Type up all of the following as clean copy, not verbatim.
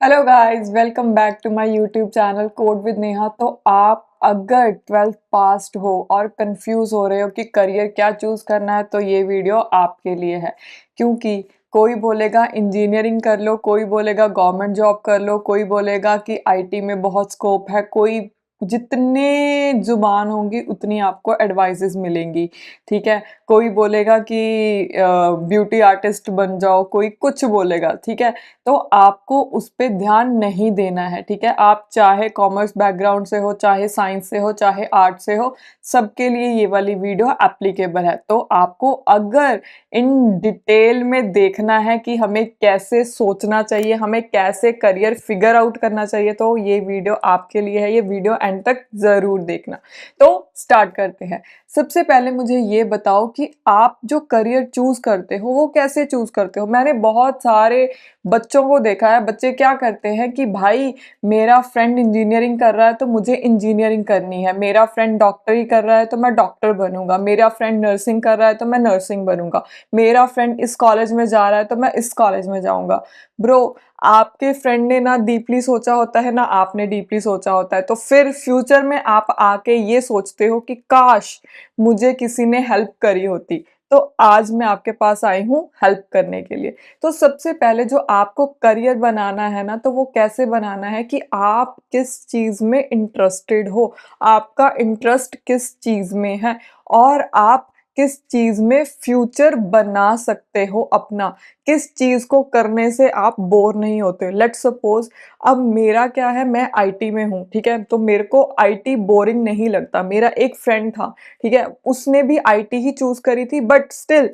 Hello guys, welcome back to my YouTube channel code with Neha. तो आप अगर 12th passed हो और कंफ्यूज हो रहे हो कि करियर क्या चूज करना है तो ये वीडियो आपके लिए है। क्योंकि कोई बोलेगा इंजीनियरिंग कर लो, कोई बोलेगा गवर्नमेंट जॉब कर लो, कोई बोलेगा कि आईटी में बहुत स्कोप है, कोई जितने जुबान होंगी उतनी आपको एडवाइसेस मिलेंगी। ठीक है, कोई बोलेगा कि ब्यूटी आर्टिस्ट बन जाओ, कोई कुछ बोलेगा। ठीक है, तो आपको उस पे ध्यान नहीं देना है। ठीक है, आप चाहे कॉमर्स बैकग्राउंड से हो, चाहे साइंस से हो, चाहे आर्ट से हो, सबके लिए ये वाली वीडियो एप्लीकेबल है। तो आपको अगर इन डिटेल में देखना है कि हमें कैसे सोचना चाहिए, हमें कैसे करियर फिगर आउट करना चाहिए, तो ये वीडियो आपके लिए है। ये वीडियो एंड तक जरूर देखना। तो स्टार्ट करते हैं। सबसे पहले मुझे ये बताओ कि आप जो करियर चूज करते हो वो कैसे चूज करते हो। मैंने बहुत सारे बच्चों को देखा है। बच्चे क्या करते हैं कि भाई मेरा फ्रेंड इंजीनियरिंग कर रहा है तो मुझे इंजीनियरिंग करनी है, मेरा फ्रेंड डॉक्टरी कर रहा है तो मैं डॉक्टर बनूंगा, मेरा फ्रेंड नर्सिंग कर रहा है तो मैं नर्सिंग बनूंगा, मेरा फ्रेंड इस कॉलेज में जा रहा है तो मैं इस कॉलेज में जाऊंगा। ब्रो, आपके फ्रेंड ने ना डीपली सोचा होता है ना आपने डीपली सोचा होता है, तो फिर फ्यूचर में आप आके ये सोचते हो कि काश मुझे किसी ने हेल्प करी होती। तो आज मैं आपके पास आई हूँ हेल्प करने के लिए। तो सबसे पहले जो आपको करियर बनाना है ना, तो वो कैसे बनाना है कि आप किस चीज में इंटरेस्टेड हो, आपका इंटरेस्ट किस चीज में है, और आप किस चीज में फ्यूचर बना सकते हो अपना, किस चीज को करने से आप बोर नहीं होते। लेट सपोज अब मेरा क्या है, मैं आईटी में हूँ। ठीक है, तो मेरे को आईटी बोरिंग नहीं लगता। मेरा एक फ्रेंड था, ठीक है, उसने भी आईटी ही चूज करी थी, but still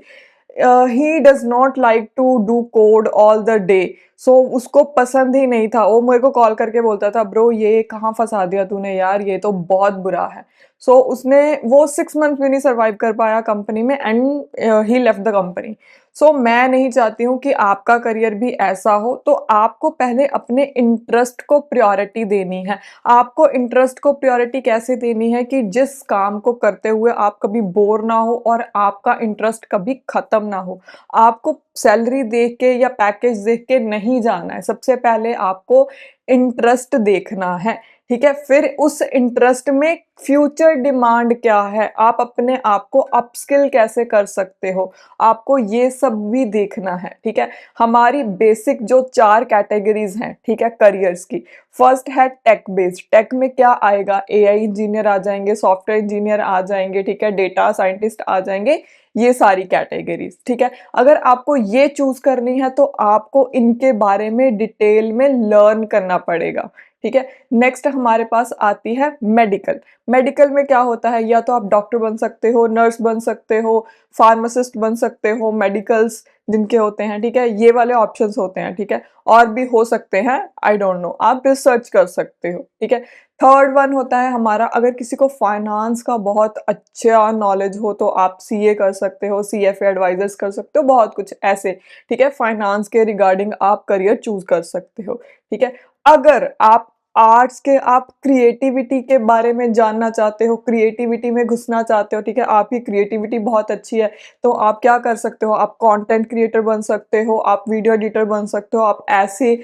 he does not like to do code all the day. So उसको पसंद ही नहीं था। वो मेरे को कॉल करके बोलता था, ब्रो ये कहाँ फंसा दिया तूने यार, ये तो बहुत बुरा है। उसने वो 6 मंथ भी नहीं सर्वाइव कर पाया कंपनी में, and he left the company. मैं नहीं चाहती हूँ कि आपका करियर भी ऐसा हो। तो आपको पहले अपने इंटरेस्ट को प्रायोरिटी देनी है। आपको इंटरेस्ट को प्रायोरिटी कैसे देनी है कि जिस काम को करते हुए आप कभी बोर ना हो और आपका इंटरेस्ट कभी खत्म ना हो। आपको सैलरी देख के या पैकेज देख के नहीं जाना है। सबसे पहले आपको इंटरेस्ट देखना है। ठीक है, फिर उस इंटरेस्ट में फ्यूचर डिमांड क्या है, आप अपने आप को अपस्किल कैसे कर सकते हो, आपको ये सब भी देखना है। ठीक है, हमारी बेसिक जो 4 कैटेगरीज हैं, ठीक है, करियर्स की। फर्स्ट है टेक बेस्ड। टेक में क्या आएगा, एआई इंजीनियर आ जाएंगे, सॉफ्टवेयर इंजीनियर आ जाएंगे, ठीक है, डेटा साइंटिस्ट आ जाएंगे, ये सारी कैटेगरीज। ठीक है, अगर आपको ये चूज करनी है तो आपको इनके बारे में डिटेल में लर्न करना पड़ेगा। ठीक है, नेक्स्ट हमारे पास आती है मेडिकल। मेडिकल में क्या होता है, या तो आप डॉक्टर बन सकते हो, नर्स बन सकते हो, फार्मासिस्ट बन सकते हो, मेडिकल्स जिनके होते हैं। ठीक है, ये वाले ऑप्शंस होते हैं। ठीक है, और भी हो सकते हैं, आई डोंट नो, आप रिसर्च कर सकते हो। ठीक है, थर्ड वन होता है हमारा, अगर किसी को फाइनेंस का बहुत अच्छा नॉलेज हो तो आप सीए कर सकते हो, सीएफए एडवाइजर्स कर सकते हो, बहुत कुछ ऐसे। ठीक है, फाइनेंस के रिगार्डिंग आप करियर चूज कर सकते हो। ठीक है, अगर आप आर्ट्स के, आप क्रिएटिविटी के बारे में जानना चाहते हो, क्रिएटिविटी में घुसना चाहते हो, ठीक है, आपकी क्रिएटिविटी बहुत अच्छी है, तो आप क्या कर सकते हो, आप कंटेंट क्रिएटर बन सकते हो, आप वीडियो एडिटर बन सकते हो, आप ऐसे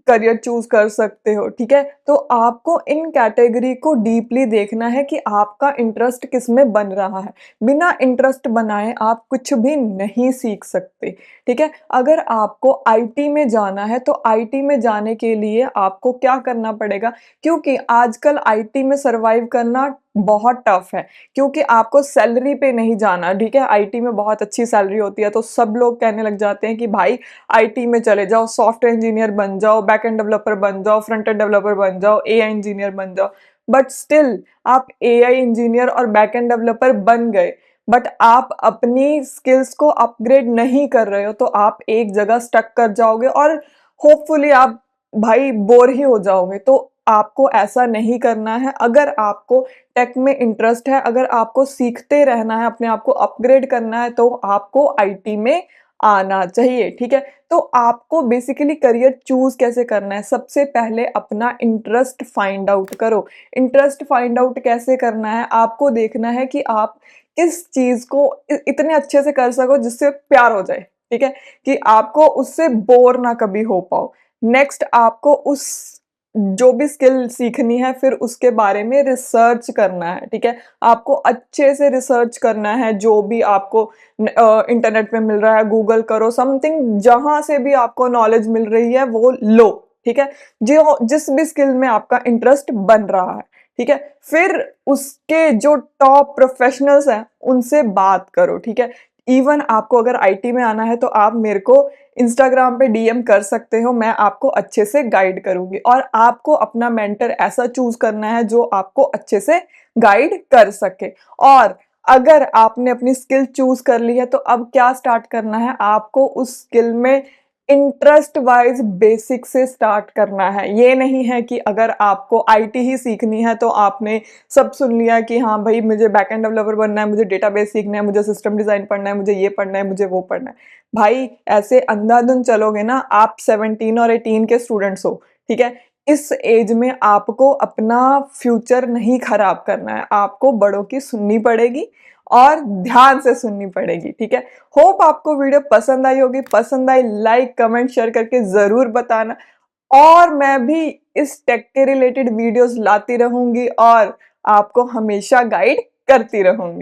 करियर चूज कर सकते हो। ठीक है, तो आपको इन कैटेगरी को डीपली देखना है कि आपका इंटरेस्ट किस में बन रहा है। बिना इंटरेस्ट बनाए आप कुछ भी नहीं सीख सकते। ठीक है, अगर आपको आईटी में जाना है तो आईटी में जाने के लिए आपको क्या करना पड़ेगा, क्योंकि आजकल आईटी में सरवाइव करना बहुत टफ है, क्योंकि आपको सैलरी पे नहीं जाना। ठीक है, आईटी में बहुत अच्छी सैलरी होती है, तो सब लोग कहने लग जाते हैं कि भाई आईटी में चले जाओ, सॉफ्टवेयर इंजीनियर बन जाओ, बैक एंड डेवलपर बन जाओ, फ्रंट एंड डेवलपर बन जाओ, एआई इंजीनियर बन जाओ। बट स्टिल आप एआई इंजीनियर और बैक एंड डेवलपर बन गए, बट आप अपनी स्किल्स को अपग्रेड नहीं कर रहे हो, तो आप एक जगह स्टक कर जाओगे और होपफुली आप भाई बोर ही हो जाओगे। तो आपको ऐसा नहीं करना है। अगर आपको टेक में इंटरेस्ट है, अगर आपको सीखते रहना है, अपने आप को अपग्रेड करना है, तो आपको आईटी में आना चाहिए। ठीक है, तो आपको बेसिकली करियर चूज कैसे करना है, सबसे पहले अपना इंटरेस्ट फाइंड आउट करो। इंटरेस्ट फाइंड आउट कैसे करना है, आपको देखना है कि आप किस चीज को इतने अच्छे से कर सको जिससे प्यार हो जाए। ठीक है, कि आपको उससे बोर ना कभी हो पाओ। नेक्स्ट आपको उस जो भी स्किल सीखनी है फिर उसके बारे में रिसर्च करना है, ठीक है? आपको अच्छे से रिसर्च करना है, जो भी आपको इंटरनेट पे मिल रहा है, गूगल करो, समथिंग जहाँ से भी आपको नॉलेज मिल रही है वो लो, ठीक है? जो जिस भी स्किल में आपका इंटरेस्ट बन रहा है, ठीक है? फिर उसके जो टॉप प्रोफेशनल्स हैं, उनसे बात करो, ठीक है? इवन आपको अगर आईटी में आना है तो आप मेरे को इंस्टाग्राम पे डीएम कर सकते हो, मैं आपको अच्छे से गाइड करूँगी और आपको अपना मेंटर ऐसा चूज़ करना है जो आपको अच्छे से गाइड कर सके। और अगर आपने अपनी स्किल चूज़ कर ली है तो अब क्या स्टार्ट करना है, आपको उस स्किल में इंटरेस्ट वाइज़ बेसिक से स्टार्ट करना है। ये नहीं है कि अगर आपको आईटी ही सीखनी है तो आपने सब सुन लिया कि हाँ भाई मुझे बैकएंड डेवलपर बनना है, मुझे डेटाबेस सीखना है, मुझे सिस्टम डिज़ाइन पढ़ना है, मुझे ये पढ़ना है, मुझे वो पढ़ना है। भाई ऐसे अंधाधुंध चलोगे ना, आप 17 और 18 के स्टूडेंट्स हो, ठीक है? इस एज में आपको अपना फ्यूचर नहीं खराब करना है, आपको बड़ों की सुननी पड़ेगी और ध्यान से सुननी पड़ेगी, ठीक है? होप आपको वीडियो पसंद आई होगी, पसंद आई लाइक, कमेंट, शेयर करके ज़रूर बताना और मैं भी इस टेक के रिलेटेड वीडियोज़ लाती रहूँगी और आपको हमेशा गाइड करती रहूँगी।